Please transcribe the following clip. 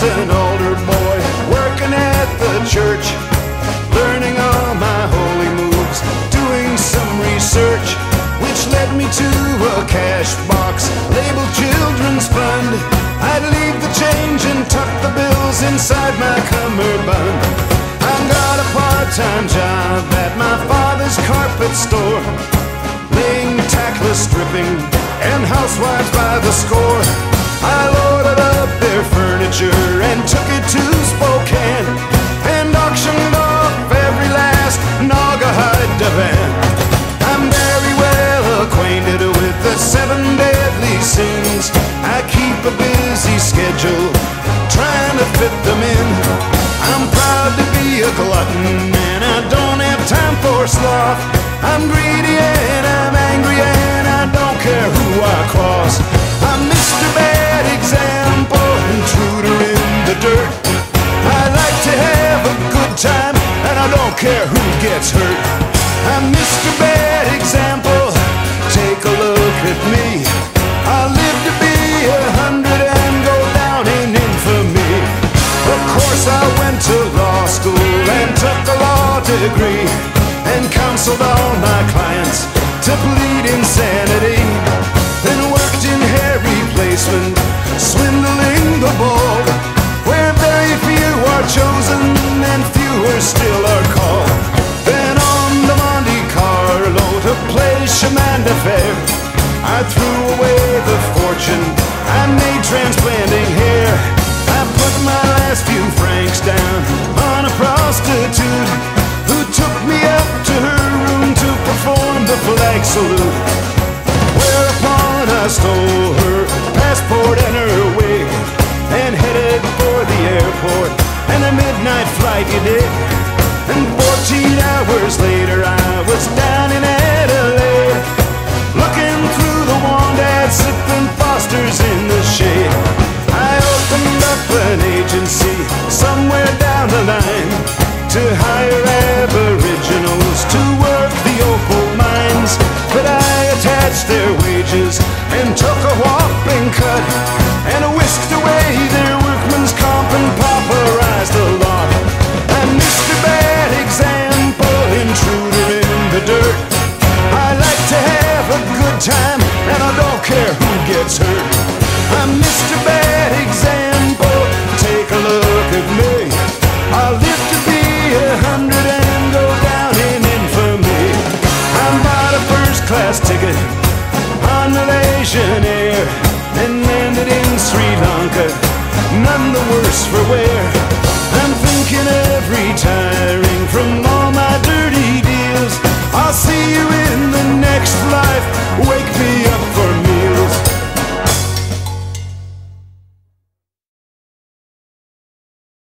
an altar boy working at the church, learning all my holy moves, doing some research, which led me to a cash box labeled Children's Fund. I'd leave the change and tuck the bills inside my cummerbund. I've got a part-time job at my father's carpet store, laying tackless stripping and housewives by the score. I loaded up their furniture and took it to Spokane and auctioned off every last Naugahyde divan. I'm very well acquainted with the 7 deadly sins. I keep a busy schedule trying to fit them in. I'm proud to be a glutton and I don't have time for sloth. I'm greedy and I'm angry and I don't care who I cross. I'm Mr. Bad Example, intruder in the dirt. I like to have a good time and I don't care who gets hurt. I'm Mr. Bad Example, take a look at me. I live to be 100 and go down in infamy. Of course I went to law school and took a law degree and counseled all my clients to plead insanity. Then worked in hair replacement, swindling the bald, where very few are chosen and fewer still are called. Then on to Monte Carlo to play chemin de fer. I threw away the fortune I made transplanting hair. I put my last few francs down on a prostitute who took me up to her room to perform the flag salute. Whereupon I stole her passport and her wig and headed for the airport and a midnight flight you dig. And 14 hours later I was down in Adelaide, looking through the wand ad, sipping Foster's in the shade. I opened up an agency somewhere down the line to hire aboriginals to work the opal mines, but I attached their wages and took a whopping cut and whisked away their workman's comp and pauperized a lot. I'm Mr. Bad Example, intruder in the dirt. I like to have a good time and I don't care who gets hurt. I'm Mr. Bad Example, take a look at me. I live to be 100 and go down in infamy. I bought a first-class ticket on Malaysian Air and landed in Sri Lanka, none the worse for wear.